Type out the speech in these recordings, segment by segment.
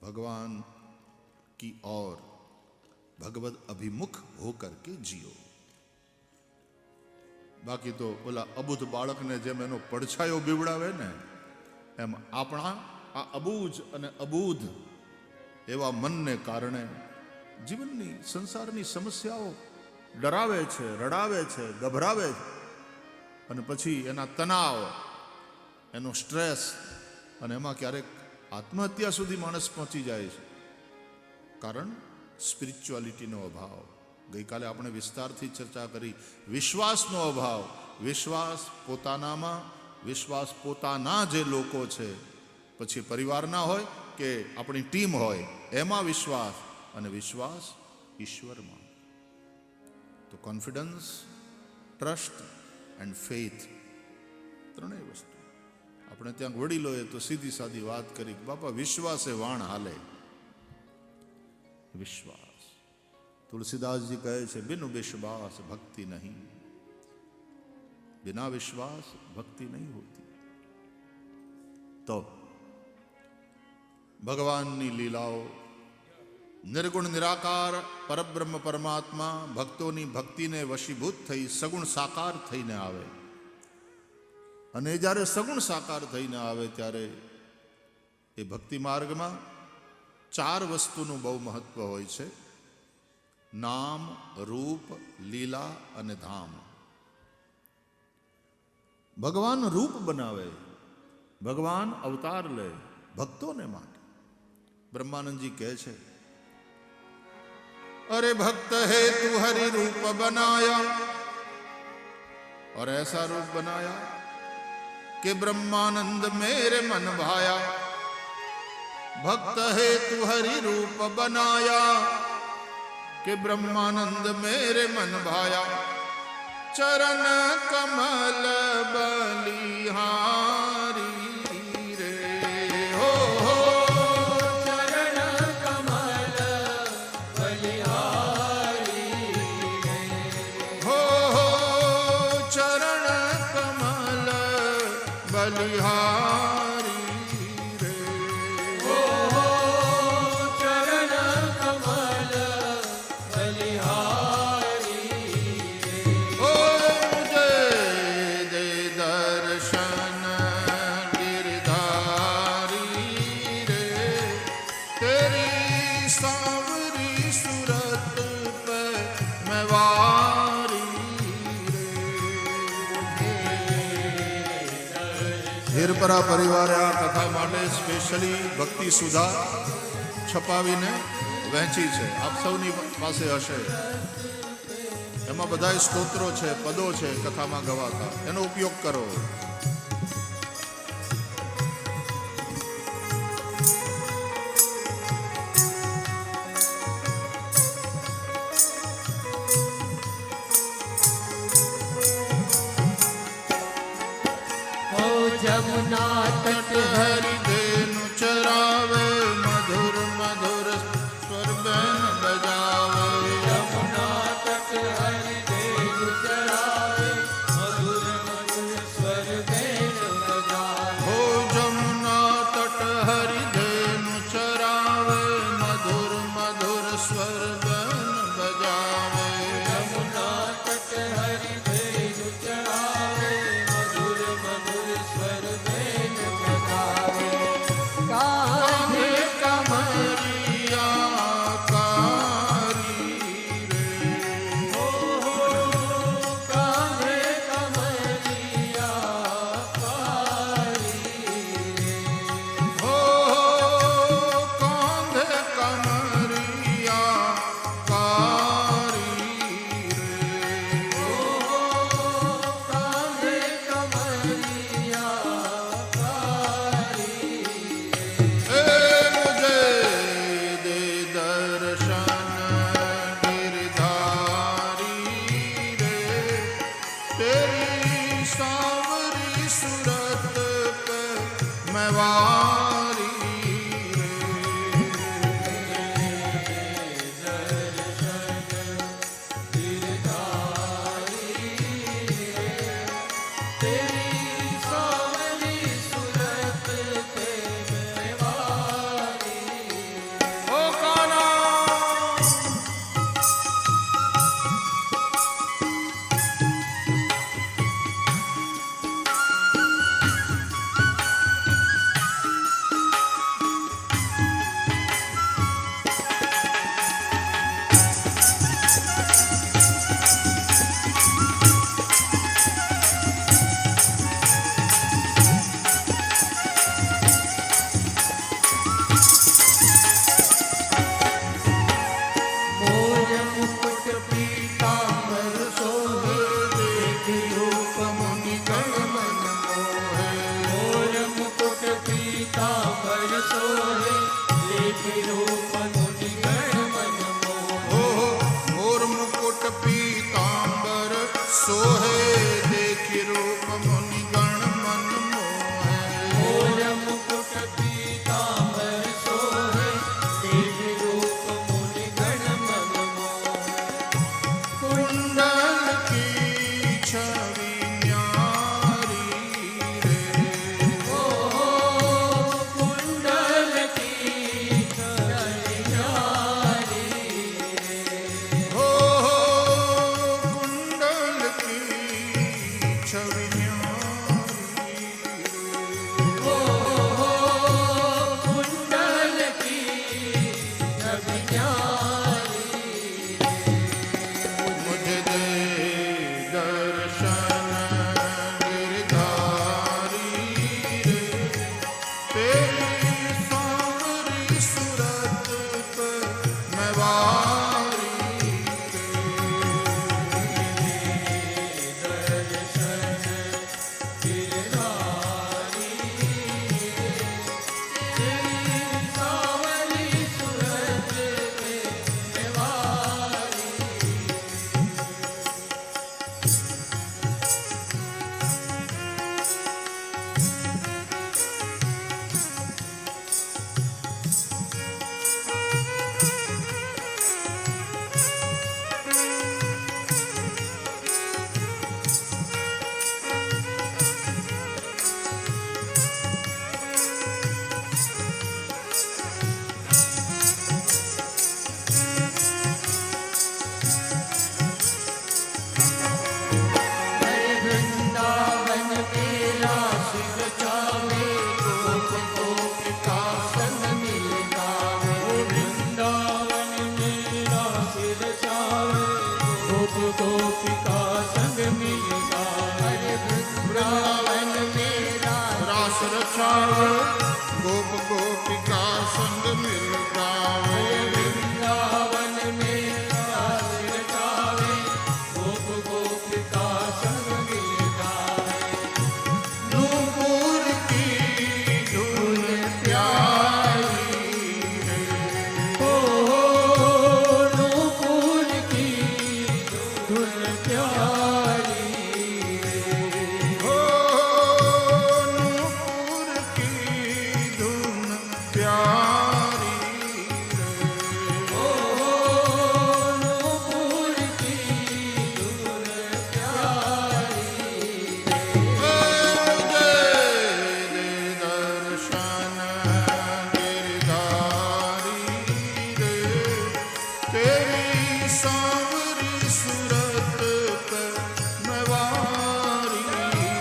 भगवान की ओर भगवत अभिमुख होकर के जियो। बाकी तो ओला अबूध बाळक ने जेम एनो પડછાયો બીવડાવે ને એમ આપણા આ અબૂજ અને અબૂધ એવા મનને કારણે જીવનની સંસારની સમસ્યાઓ ડરાવે છે, રડાવે છે, ગભરાવે છે અને પછી એના તણાવ, એનો સ્ટ્રેસ અને એમાં ક્યારેક આત્મહત્યા સુધી માણસ પહોંચી જાય છે, કારણ સ્પિરિચ્યુઆલિટીનો અભાવ। ગઈકાલે આપણે વિસ્તારથી ચર્ચા કરી, વિશ્વાસનો અભાવ। વિશ્વાસ પોતાનામાં, વિશ્વાસ પોતાના જે લોકો છે, પછી પરિવારના હોય કે આપણી ટીમ હોય એમાં વિશ્વાસ, અને વિશ્વાસ ઈશ્વરમાં। તો કોન્ફિડન્સ, ટ્રસ્ટ એન્ડ ફેથ, ત્રણેય વસ્તુ। આપણે ત્યાં વડીલોએ તો સીધી સાદી વાત કરી, બાપા વિશ્વાસે વાણ હાલે। વિશ્વાસ, तुलसीदास जी कहे छे, बिनु विश्वास भक्ति नहीं, बिना विश्वास भक्ति नहीं होती। तो भगवान नी लीलाओ, निर्गुण निराकार परब्रह्म परमात्मा भक्तों भक्ति ने वशीभूत थई सगुण साकार थईने आवे। अने ज्यारे सगुण साकार थईने आवे त्यारे ए भक्ति मार्ग में 4 वस्तुनुं बहु महत्व होय छे, नाम, रूप, लीला अने धाम। भगवान रूप बनावे, भगवान अवतार ले भक्तों ने माटे। ब्रह्मानंद जी कहे छे, अरे भक्त है तू हरि रूप बनाया, और ऐसा रूप बनाया कि ब्रह्मानंद मेरे मन भाया। भक्त है तू हरि रूप बनाया कि ब्रह्मानंद मेरे मन भाया। चरण कमल बलिहारी रे हो, चरण कमल बलिहारी रे हो, चरण कमल बलिहारी रे हो, चरण कमल बलिहारी रे। ओ मुझे दे दर्शन गिरधारी रे, तेरी सांवरी सूरत पे मैं वारी रे। हीरपरा परिवारे आ कथा माटे स्पेशली भक्ति सुधा छपावीने वહેંચી છે, આપ સૌની પાસે હશે। એમાં બધાય સ્તોત્રો છે, પદો છે કથામાં ગવાતા, એનો ઉપયોગ કરો। ओ जमुना तट હરિદેनु ચરાવે, મધુર મધુર સ્વર બેન બજાવે। यमुना तट हरि देव चरावे, मधुर मधुर स्वर सोहे देखी रूप मुनि गण मन मोहे हो मोर मुकुट पीतांबर सोहे देखी रूप मुनि गण मन मोहे मोर मुकुट पीतांबर सोहे देखी रूप मुनि गण मन मोहे कुंडल की छवि न्यारी रे कुंडल की कल्याणी हो कुंडल की छवि न्यारी कुंडल की छवि न्यारी मुझे दे दर्शन गिरधारी रे तेरी सांवरी सूरत पे मैं वारी सावली सूरत पे मेवारी हरे वृंदावन तेरा शिव चावे गोप गोपिका संग मिल गावे वृंदावन मेरा शिव चावे गोप गोपिका संग मिल गावे हरे वृंदावन मेरा रास रचावे गोप गोपिका संग मिल गावे वृंदावन मेरा शिव चावे गोप गोपिका संग मिल गावे नूपुर की धुन प्यारी रे नूपुर की धुन प्यारी हो नूपुर की धुन प्यारी नूपुर की धुन प्यारी रे दे दर्शन गिरधारी रे तेरी सांवरी सूरत पे मैं वारी रे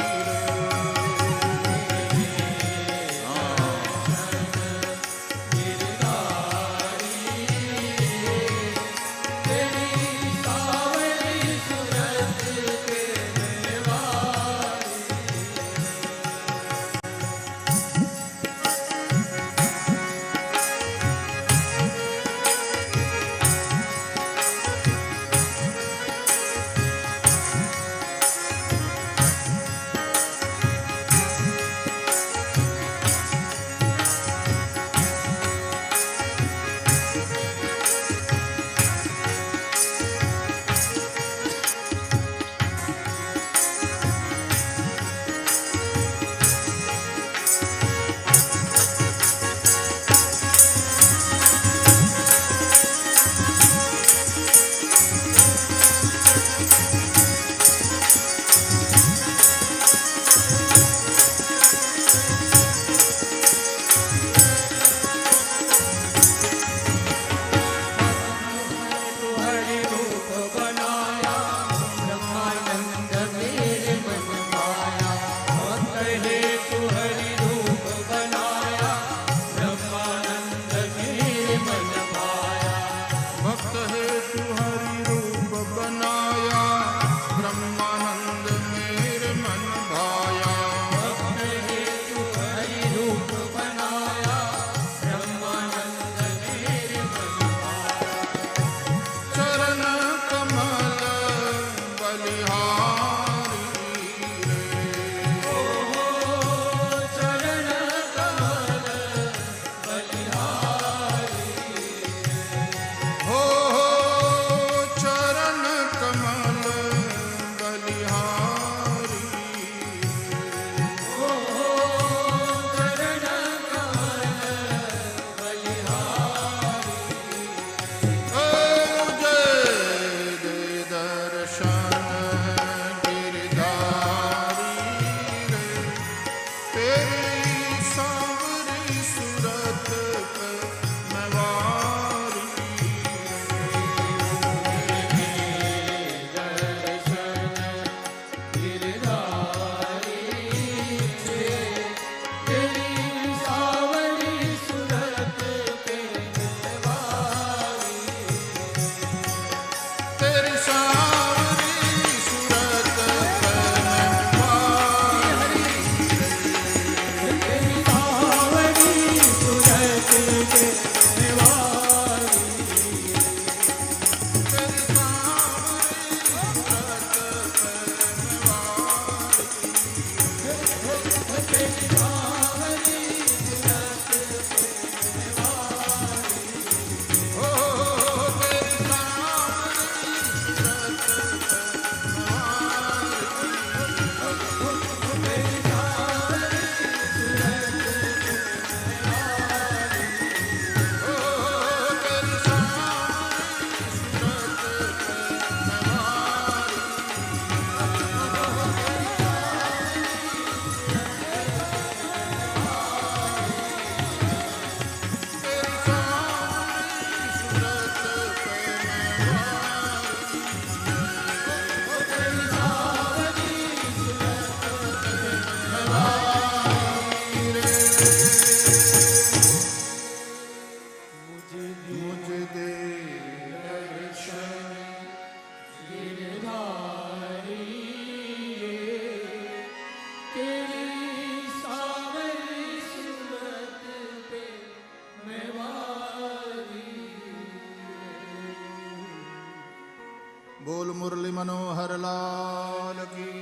બોલ મુરલી મનોહર લાલ કી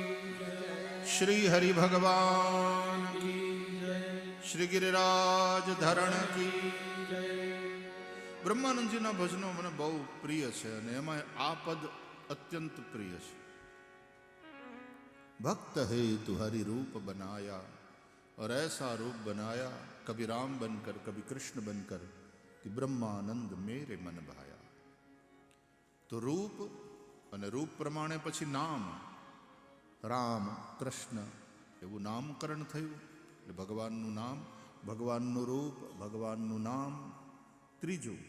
શ્રી હરિ ભગવાન કી શ્રી ગિરિરાજ ધરણ કી બ્રહ્માનંદજીના ભજનો મને બહુ પ્રિય છે અને એમાં આ પદ અત્યંત પ્રિય છે. भक्त है तू हरि रूप बनाया और ऐसा रूप बनाया कभी राम बनकर कभी कृष्ण बनकर कि ब्रह्मानंद मेरे मन भाया. तो रूप અને રૂપ પ્રમાણે પછી નામ રામ કૃષ્ણ એવું નામકરણ થયું. એટલે ભગવાનનું નામ, ભગવાનનું રૂપ, ભગવાનનું નામ. ત્રીજું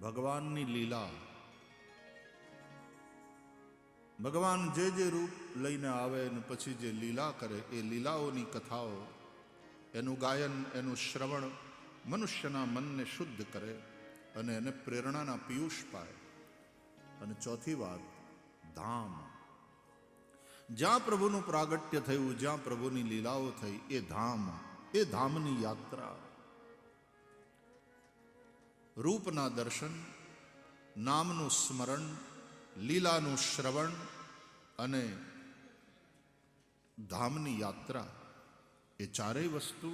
ભગવાનની લીલા. ભગવાન જે જે રૂપ લઈને આવે અને પછી જે લીલા કરે એ લીલાઓની કથાઓ, એનું ગાયન, એનું શ્રવણ મનુષ્યના મનને શુદ્ધ કરે અને એને પ્રેરણાના પિયુષ પાય. અને ચોથી વાત ધામ. જ્યાં પ્રભુનું પ્રાગટ્ય થયું, જ્યાં પ્રભુની લીલાઓ થઈ એ ધામ, એ ધામની યાત્રા. રૂપના દર્શન, નામનું સ્મરણ, લીલાનું શ્રવણ અને ધામની યાત્રા, એ ચારેય વસ્તુ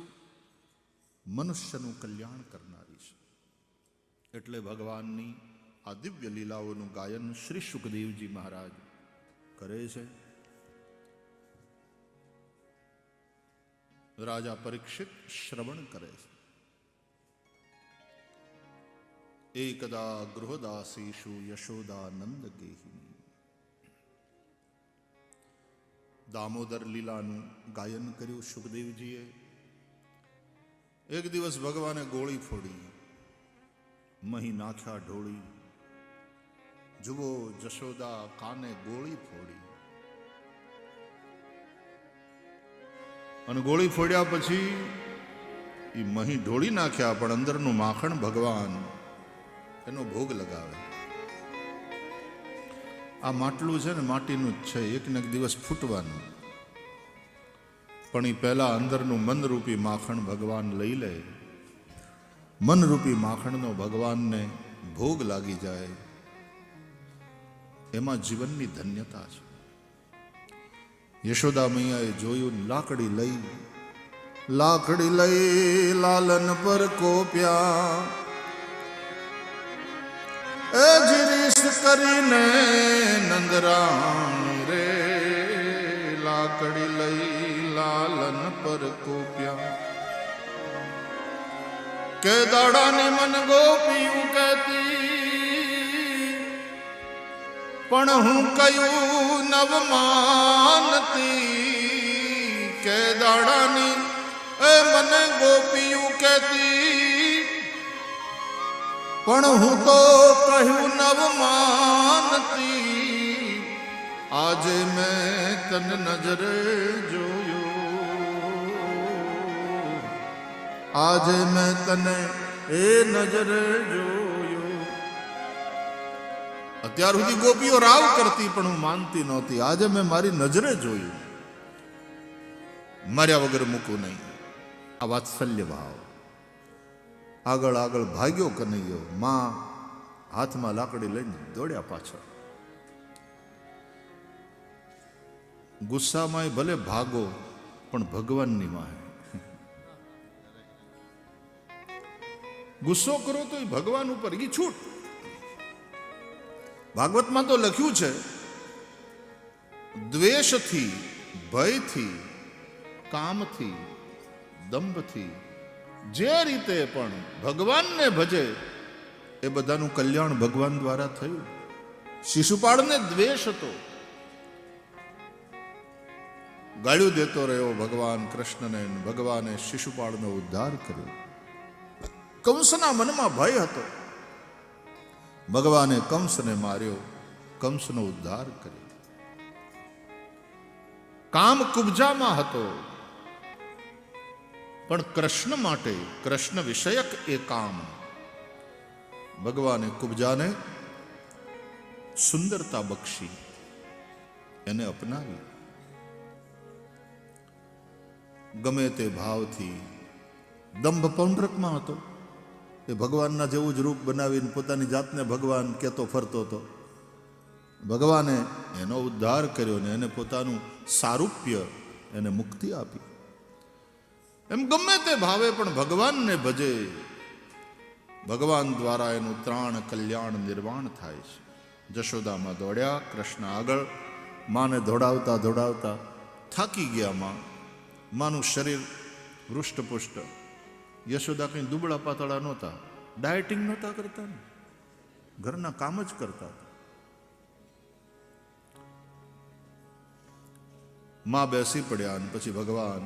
મનુષ્યનું કલ્યાણ કરનારી છે. એટલે ભગવાનની આ દિવ્ય લીલાઓનું ગાયન શ્રી સુખદેવજી મહારાજ કરે છે. રાજા પરીક્ષિત શ્રવણ કરે છે. એકદા ગૃહદાસીષુ યશોદાનંદ ગેહિની. દામોદર લીલાનું ગાયન કર્યું સુખદેવજીએ. એક દિવસ ભગવાને ગોળી ફોડી, મહી નાખ્યા ઢોળી. જુઓ જશોદા કાને ગોળી ફોડી. અને ગોળી ફોડ્યા પછી એ મહી ઢોળી નાખ્યા, પણ અંદરનું માખણ ભગવાન એનો ભોગ લગાવે. આ માટલું છે ને માટીનું જ છે, એક ને એક દિવસ ફૂટવાનું. પણ એ પહેલા અંદરનું મનરૂપી માખણ ભગવાન લઈ લે. મનરૂપી માખણનો ભગવાનને ભોગ લાગી જાય, એમાં જીવનની ધન્યતા છે. યશોદા મૈયાએ જોયું, લાકડી લઈ લાલન પર કોપ્યા. એ જીરીશ કરીને નંદરાણી રે, લાકડી લઈ લાલન પર કોપ્યા. કે દાડાની મન ગોપિયું કહેતી, પણ હું કયું નવ માનતી. કે દાડાની એ મને ગોપિયું કહેતી, પણ હું તો કહ્યું નવ માનતી. આજે મેં તન નજરે જોયું, આજે મેં તને એ નજરે જોયું. અત્યાર સુધી ગોપીઓ રાવ કરતી પણ હું માનતી નહોતી. આજે મેં મારી નજરે જોયું. માર્યા વગર મૂકું નહીં. આ વાત્સલ્ય ભાવ. આગળ આગળ ભાગ્યો કનૈયો. માં હાથમાં લાકડી લઈને દોડ્યા પાછળ. ગુસ્સામાં ભલે ભાગો, પણ ભગવાનની માં. ગુસ્સો કરો તો એ ભગવાન ઉપર ઈ છૂટ. ભાગવતમાં તો લખ્યું છે, દ્વેષથી, ભયથી, કામથી, દંભથી જે રીતે પણ ભગવાનને ભજે એ બધાનું કલ્યાણ ભગવાન દ્વારા થયું. શિશુપાળને દ્વેષ હતો, ગાળ્યું દેતો રહ્યો ભગવાન કૃષ્ણને. ભગવાને શિશુપાળનો ઉદ્ધાર કર્યો. કંસના મનમાં ભય હતો, ભગવાને કંસને માર્યો, કંસનો ઉદ્ધાર કર્યો. કામ કુબજામાં હતો, પણ કૃષ્ણ માટે, કૃષ્ણ વિષયક એ કામ, ભગવાને કુબજાને સુંદરતા બક્ષી, એને અપનાવી. ગમે તે ભાવથી. દંભ પૌંડ્રકમાં હતો, એ ભગવાનના જેવું જ રૂપ બનાવીને પોતાની જાતને ભગવાન કહેતો ફરતો હતો. ભગવાને એનો ઉદ્ધાર કર્યો ને એને પોતાનું સારૂપ્ય, એને મુક્તિ આપી. એમ ગમે તે ભાવે પણ ભગવાનને ભજે, ભગવાન દ્વારા એનું ત્રાણ, કલ્યાણ, નિર્વાણ થાય છે. જશોદામાં દોડ્યા કૃષ્ણ આગળ, માને દોડાવતા દોડાવતા થાકી ગયા. માનું શરીર હૃષ્ટપુષ્ટ. યશોદા કંઈ દુબળા પાતળા નહોતા, ડાયટિંગ નહોતા કરતા ને, ઘરના કામ જ કરતા. માં બેસી પડ્યા અને પછી ભગવાન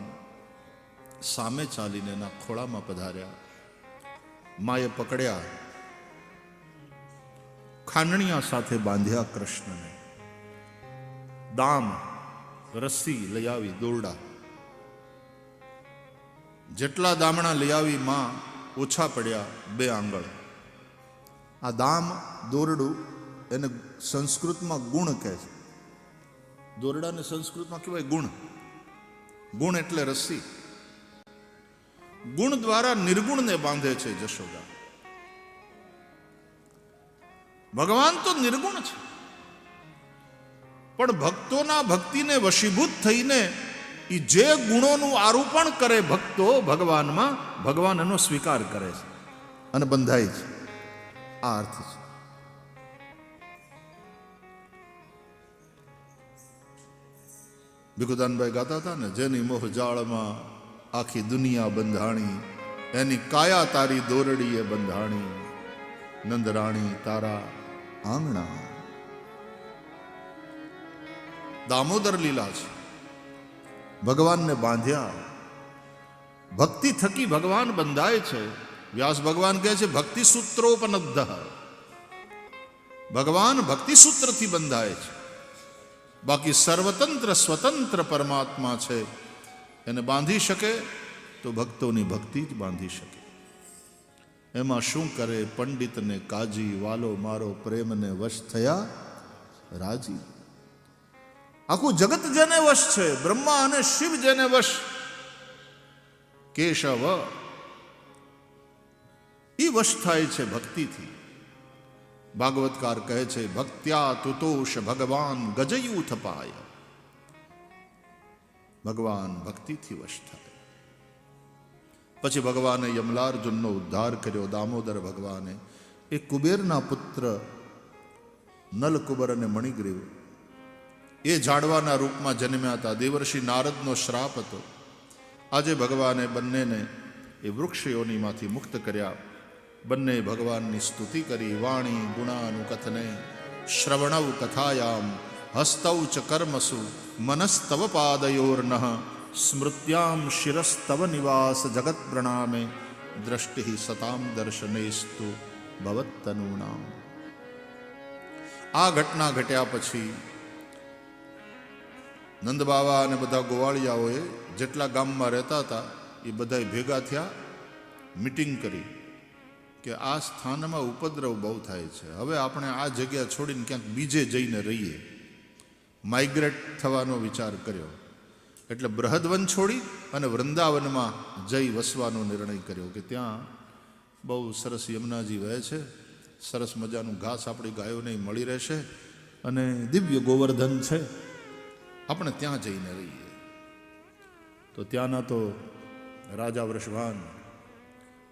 સામે ચાલીને એના ખોળામાં પધાર્યા. માએ પકડ્યા, ખાંડણીયા સાથે બાંધ્યા કૃષ્ણને. દામ, રસ્સી લઈ આવી, દોરડા જેટલા દામણા લઈ આવી માં, ઓછા પડ્યા 2 આંગળ. આ દામ, દોરડું, એને સંસ્કૃતમાં ગુણ કહે છે. દોરડાને સંસ્કૃતમાં કહેવાય ગુણ. ગુણ એટલે રસ્સી. ગુણ દ્વારા નિર્ગુણને બાંધે છે જશોદા. ભગવાન તો નિર્ગુણ છે, પણ ભક્તોના ભક્તિને વશીભૂત થઈને એ જે ગુણોનું આરોપણ કરે ભક્તો ભગવાનમાં, ભગવાન એનો સ્વીકાર કરે છે અને બંધાય છે. આ અર્થ છે. ભીખુદાનભાઈ ગાતા હતા ને, જેની મોહ જાળમાં આખી દુનિયા બંધાણી, એની કાયા તારી દોરડીએ બંધાણી, નંદરાણી તારા આંગણા. દામોદર લીલા છે. ભગવાનને બાંધ્યા. ભક્તિ થકી ભગવાન બંધાય છે. વ્યાસ ભગવાન કહે છે ભક્તિ સૂત્રોપનદ્ધ. ભગવાન ભક્તિ સૂત્રથી બંધાય છે. બાકી સર્વતંત્ર સ્વતંત્ર પરમાત્મા છે, એને બાંધી શકે તો ભક્તોની ભક્તિ જ બાંધી શકે. એમાં શું કરે પંડિતને કાજી, વાલો મારો પ્રેમને વશ થયા રાજી. આખું જગત જેને વશ છે, બ્રહ્મા અને શિવ જેને વશ, કેશવ એ વશ થાય છે ભક્તિથી. ભાગવતકાર કહે છે ભક્ત્યા તુતોષ ભગવાન ગજયુથ પાય. ભગવાન ભક્તિથી વશ થાય. પછી ભગવાને યમલાર્જુનનો ઉદ્ધાર કર્યો. દામોદર ભગવાને એ કુબેરના પુત્ર નલકુબર અને મણિગ્રીવ એ ઝાડવાના રૂપમાં જન્મ્યા હતા. દેવર્ષિ નારદનો શ્રાપ હતો. આજે ભગવાને બંનેને એ વૃક્ષ યોનિમાંથી મુક્ત કર્યા. બંને ભગવાનની સ્તુતિ કરી. વાણી ગુણાનુકથને શ્રવણવ કથાયામ હસ્તૌ ચ કર્મસુ મનસ્તવ પાદયોર્નઃ સ્મૃત્યામ શિરસ્તવ નિવાસ જગત પ્રણામે દ્રષ્ટિ સતામ દર્શનેસ્તુ ભવત્તનૂનામ. આ ઘટના ઘટ્યા પછી નંદબાવા અને બધા ગોવાળિયાઓએ જેટલા ગામમાં રહેતા હતા એ બધા ભેગા થયા, મીટિંગ કરી કે આ સ્થાનમાં ઉપદ્રવ બહુ થાય છે, હવે આપણે આ જગ્યા છોડીને ક્યાંક બીજે જઈને રહીએ. માઇગ્રેટ થવાનો વિચાર કર્યો. એટલે બૃહદવન છોડી અને વૃંદાવનમાં જઈ વસવાનો નિર્ણય કર્યો કે ત્યાં બહુ સરસ યમુનાજી વહે છે, સરસ મજાનું ઘાસ આપણી ગાયોને મળી રહેશે અને દિવ્ય ગોવર્ધન છે, આપણે ત્યાં જઈને રહીએ. તો ત્યાંના તો રાજા વૃષભાન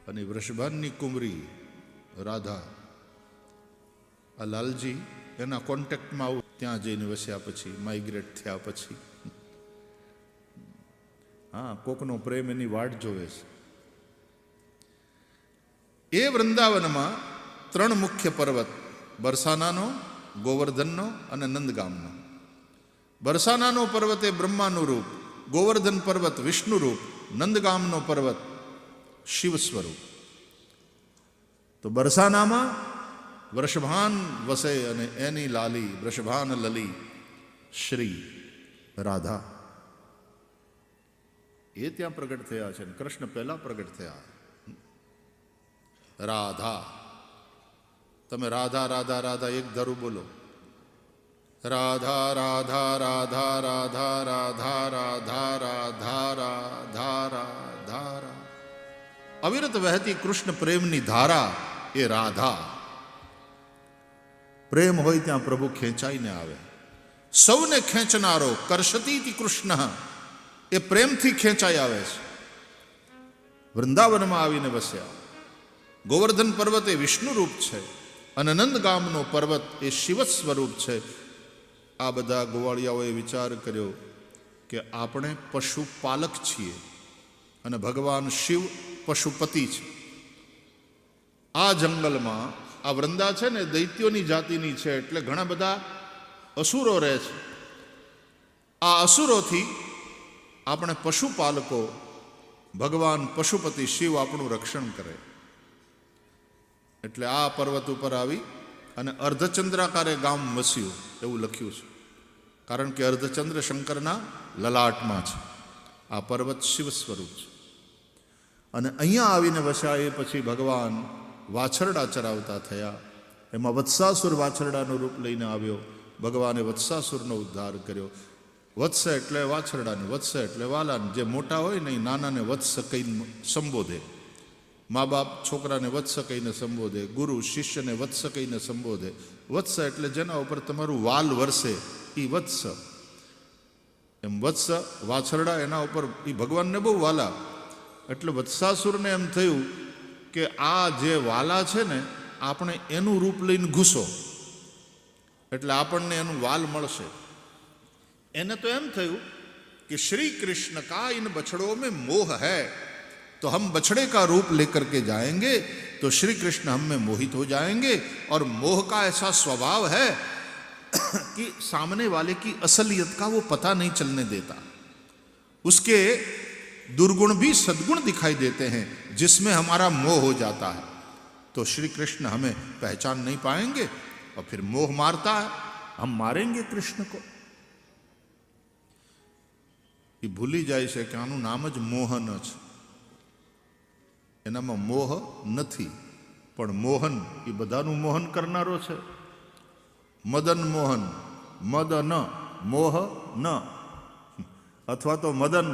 અને વૃષભાનની કુંવરી રાધા, આ લાલજી એના કોન્ટેક્ટમાં આવું. ત્યાં જઈને વસ્યા પછી, માઇગ્રેટ થયા પછી, હા, કોકનો પ્રેમ એની વાટ જોવે છે. એ વૃંદાવનમાં 3 મુખ્ય પર્વત, બરસાનાનો, ગોવર્ધનનો અને નંદગામનો. બરસાનાનો પર્વત એ બ્રહ્માનું રૂપ, ગોવર્ધન પર્વત વિષ્ણુ રૂપ, નંદગામનો પર્વત શિવ સ્વરૂપ. તો બરસાનામાં વૃષભાન વસે અને એની લાલી વૃષભાન લલી શ્રી રાધા એ ત્યાં પ્રગટ થયા છે. કૃષ્ણ પહેલા પ્રગટ થયા. રાધા, તમે રાધા રાધા રાધા એક ધારું બોલો. રાધા રાધા રાધા રાધા રાધા રાધા રાધા રાધા રાધા. અવિરત વહેતી કૃષ્ણ પ્રેમની ધારા એ રાધા. પ્રેમ હોય ત્યાં પ્રભુ ખેંચાઈને આવે. સૌને ખેંચનારો કર્ષતીતિ કૃષ્ણ, એ પ્રેમથી ખેંચાઈ આવે છે. વૃંદાવનમાં આવીને વસ્યા. ગોવર્ધન પર્વત એ વિષ્ણુ રૂપ છે અને નંદગામનો પર્વત એ શિવ સ્વરૂપ છે. આ બધા ગોવાળિયાઓએ વિચાર કર્યો કે આપણે પશુપાલક છીએ અને ભગવાન શિવ પશુપતિ છે. આ જંગલમાં આ વૃંદા છે ને દૈત્યોની જાતિની છે, એટલે ઘણા બધા અસુરો રહે છે. આ અસુરોથી આપણે પશુપાલકો, ભગવાન પશુપતિ શિવ આપણું રક્ષણ કરે. એટલે આ પર્વત ઉપર આવી અને અર્ધચંદ્રાકારે ગામ વસ્યું એવું લખ્યું છે, કારણ કે અર્ધચંદ્ર શંકરના લલાટમાં છે. આ પર્વત શિવ સ્વરૂપ છે. અને અહીંયા આવીને વસ્યા એ પછી ભગવાન વાછરડા ચરાવતા થયા. એમાં વત્સાસુર વાછરડાનું રૂપ લઈને આવ્યો. ભગવાને વત્સાસુરનો ઉદ્ધાર કર્યો. વત્સ એટલે વાછરડાને, વત્સ એટલે વાલાને. જે મોટા હોય ને એ નાનાને વત્સ કહીને સંબોધે. મા બાપ છોકરાને વત્સ કહીને સંબોધે, ગુરુ શિષ્યને વત્સ કહીને સંબોધે. વત્સ એટલે જેના ઉપર તમારું વાલ વરસે એ વત્સ. એમ વત્સ વાછરડા એના ઉપર એ ભગવાનને બહુ વાલા. એટલે વત્સાસુરને એમ થયું કે આ જે વાલા છે ને આપણે એનું રૂપ લઈને ઘૂસો એટલે આપણને એનું વાલ મળશે. એને તો એમ થયું कि श्री कृष्ण का इन बछड़ों में मोह है, तो हम बछड़े का रूप लेकर के जाएंगे तो श्री कृष्ण हम में मोहित हो जाएंगे. और मोह का ऐसा स्वभाव है कि सामने वाले की असलियत का वो पता नहीं चलने देता. उसके दुर्गुण भी सद्गुण दिखाई देते हैं जिसमें हमारा मोह हो जाता है. तो श्री कृष्ण हमें पहचान नहीं पाएंगे और फिर मोह मारता है, हम मारेंगे कृष्ण को. ये भूली जाए છે કે આનું નામ જ મોહન છે. એનામાં મોહ નથી, પણ મોહન એ બધાનું મોહન કરનારો છે. મદન મોહન, મદન મોહ ન, અથવા તો મદન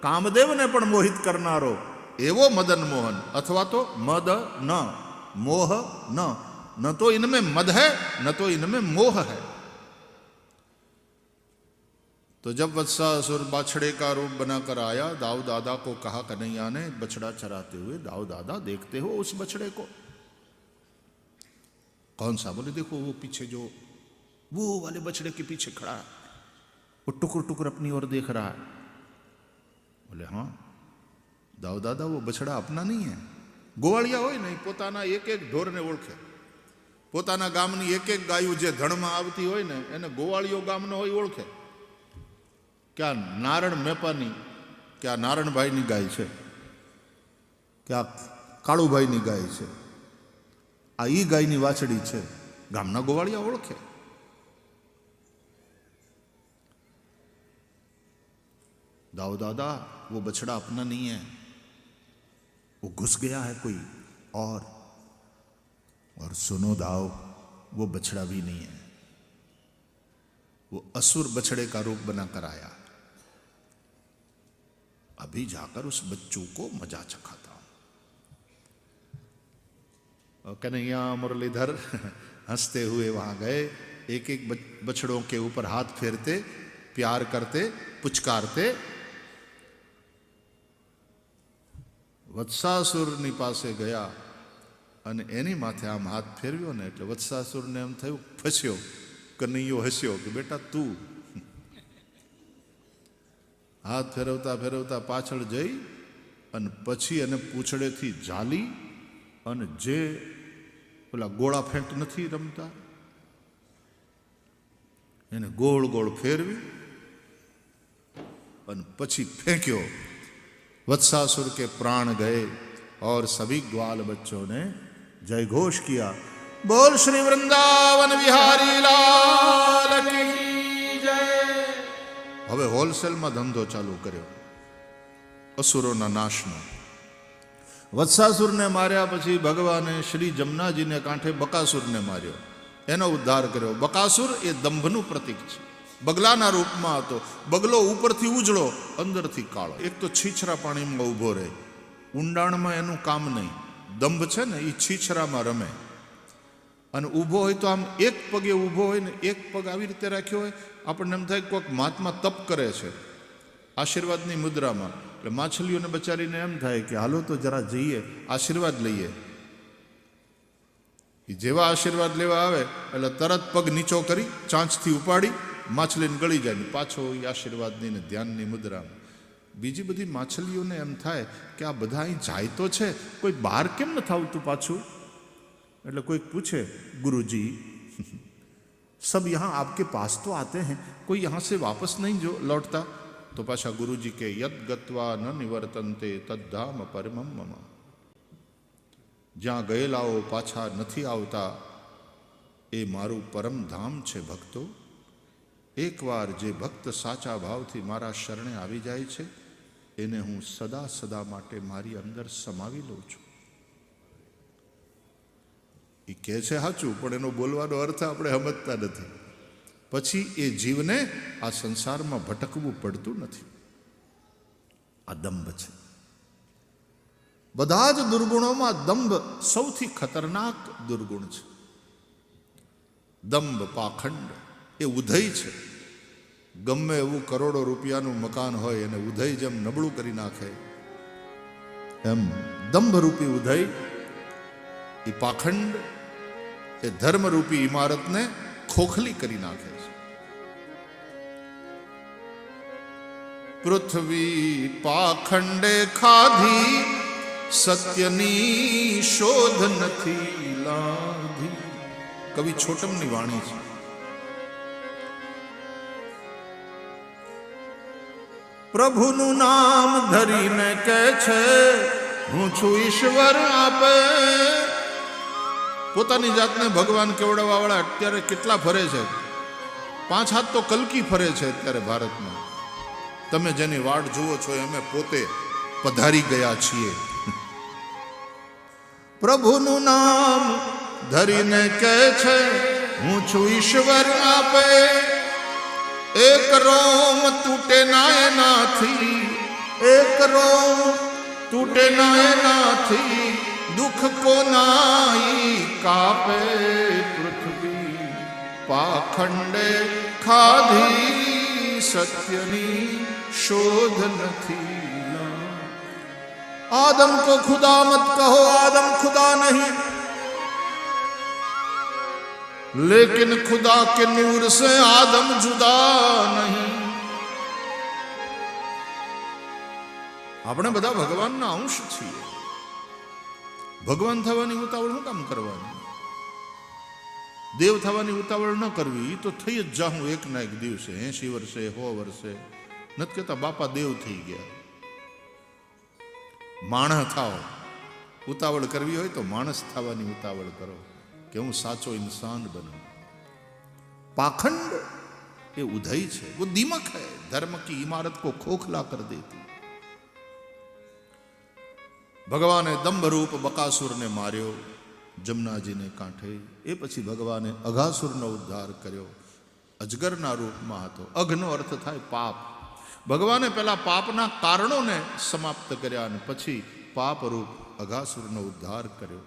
કામદેવને પણ મોહિત કરનારો એવો મદન મોહન, અથવા તો મદ ન મોહ ન તો इनमें मद है न तो इनमें मोह है. तो जब वत्सासुर बछड़े का रूप बनाकर आया, दाऊ दादा को कहा कन्हैया ने बछड़ा चराते हुए, दाऊ दादा देखते हो उस बछड़े को? कौन सा? बोले देखो वो पीछे जो वो वाले बछड़े के पीछे खड़ा है, वो टुकुर टुकुर अपनी ओर देख रहा है. बोले हाँ दाऊ दादा वो बछड़ा अपना नहीं है. गोवाळिया હોય ને પોતાના એક એક ઢોરને ઓળખે. પોતાના ગામની એક એક ગાયું જે ધણમાં આવતી હોય ને એને ગોવાળિયો ગામનો હોય ઓળખે કે આ નારણ મેપાની, કે આ નારણભાઈની ગાય છે, કે આ કાળુભાઈની ગાય છે, આ ઈ ગાયની વાછડી છે. ગામના ગોવાળિયા ઓળખે. दाऊ दादा वो बछड़ा अपना नहीं है, वो घुस गया है कोई और सुनो दाऊ वो बछड़ा भी नहीं है, वो असुर बछड़े का रूप बनाकर आया. अभी जाकर उस बच्चों को मजा चखाता हूं. और कन्हैया मुरलीधर हंसते हुए वहां गए. एक एक बछड़ों के ऊपर हाथ फेरते, प्यार करते, पुचकारते. વત્સાસુરની પાસે ગયા અને એની માથે આમ હાથ ફેરવ્યો ને એટલે વત્સાસુરને એમ થયું, ફસ્યો. કનૈયો હસ્યો કે બેટા તું. હાથ ફેરવતા ફેરવતા પાછળ જઈ અને પછી એને પૂંછડેથી ઝાલી અને જે પેલા ગોળા ફેંક નથી રમતા એને ગોળ ગોળ ફેરવી અને પછી ફેંક્યો. वत्सासुर के प्राण गए और सभी ग्वाल बच्चों ने जय घोष किया, बोल श्री वृंदावन बिहारी लाल की जय. હવે હોલસેલમાં ધંધો ચાલુ કર્યો અસુરોના નાશનો. વત્સાસુરને માર્યા પછી ભગવાને શ્રી જમનાજીને કાંઠે બકાસુરને માર્યો, એનો ઉદ્ધાર કર્યો. બકાસુર એ દંભનું પ્રતીક છે. બગલાના રૂપમાં હતો. બગલો ઉપરથી ઉજળો, અંદરથી કાળો. એક તો છીછરા પાણીમાં ઊભો રહે, ઊંડાણમાં એનું કામ નહીં. દંભ છે ને એ છીછરામાં રમે. અને ઊભો હોય તો આમ એક પગે ઊભો હોય ને એક પગ આવી રીતે રાખ્યો હોય, આપણને એમ થાય કોઈક મહાત્મા તપ કરે છે આશીર્વાદની મુદ્રામાં. એટલે માછલીઓને બચારીને એમ થાય કે હાલો તો જરા જઈએ, આશીર્વાદ લઈએ. એ જેવા આશીર્વાદ લેવા આવે એટલે તરત પગ નીચો કરી ચાંચથી ઉપાડી માછલીને ગળી જાય ને પાછો એ આશીર્વાદની ને ધ્યાનની મુદ્રામાં. બીજી બધી માછલીઓને એમ થાય કે આ બધા અહીં જાય તો છે, કોઈ બહાર કેમ નથી આવતું પાછું? એટલે કોઈક પૂછે, ગુરુજી सब यहाँ आपके पास तो आते हैं, कोई यहाँ से वापस नहीं जो लौटता? तो पाछा गुरुजी के यद गत्वा न निवर्तन्ते तद्धाम परमम मम. જ્યાં ગયેલાઓ પાછા નથી આવતા એ મારું પરમધામ છે ભક્તો. એકવાર જે ભક્ત સાચા ભાવથી મારા શરણે આવી જાય છે એને હું સદા સદા માટે મારી અંદર સમાવી લઉં છું. એ કહે છે સાચું, પણ એનો બોલવાનો અર્થ આપણે સમજતા નથી. પછી એ જીવને આ સંસારમાં ભટકવું પડતું નથી. આ દંભ છે. બધા જ દુર્ગુણોમાં દંભ સૌથી ખતરનાક દુર્ગુણ છે. દંભ, પાખંડ એ ઉધઈ છે. ગમે એવું કરોડો રૂપિયાનું મકાન હોય એને ઉધઈ જેમ નબળું કરી નાખે એમ દંભરૂપી ઉધઈ, એ પાખંડ એ ધર્મરૂપી ઇમારતને ખોખલી કરી નાખે છે. પૃથ્વી પાખંડે ખાધી, સત્યની શોધ નથી લાધી. કવિ છોટમની વાણી છે. પ્રભુનું નામ ધરીને કહે છે હું છું ઈશ્વર આપે. પોતાની જાતને ભગવાન કેવડાવવા વાળા અત્યારે કેટલા ફરે છે? 5 હાથ તો કલકી ફરે છે અત્યારે ભારતમાં. તમે જેની વાટ જુઓ છો અમે પોતે પધારી ગયા છીએ. પ્રભુનું નામ ધરીને કહે છે હું છું ઈશ્વર આપે. એક રોમ તૂટે ના એનાથી, એક રોમ તૂટે ના એનાથી, દુઃખ કો નાઈ કાપે. પૃથ્વી પાખંડે ખાધી, સત્યની શોધ નથી. आदम को खुदा मत कहो, आदम खुदा नहीं, लेकिन खुदा के नूर से आदम जुदा नहीं. આપણે બધા ભગવાનના અંશ છીએ. ભગવાન થવાની ઉતાવળ શું કામ કરવાની? દેવ થવાની ઉતાવળ ન કરવી. એ તો થઈ જ જાઉં એક ના એક દિવસે, 80 વર્ષે 100 વર્ષે. નથી કહેતા બાપા દેવ થઈ ગયા. માણસ થાવ. ઉતાવળ કરવી હોય તો માણસ થવાની ઉતાવળ કરો કે હું સાચો ઇન્સાન બનું. पाखंड ये उधई છે, वो दीमक है, धर्म की इमारत को खोखला कर देती. ભગવાને દંભ રૂપ બકાસુરને માર્યો જમનાજીને કાંઠે. એ પછી ભગવાને અઘાસુરનો ઉદ્ધાર કર્યો. અજગરના રૂપમાં હતો. અઘનો અર્થ થાય પાપ. ભગવાને પહેલા પાપના કારણોને સમાપ્ત કર્યા અને પછી પાપ રૂપ અઘાસુરનો ઉદ્ધાર કર્યો.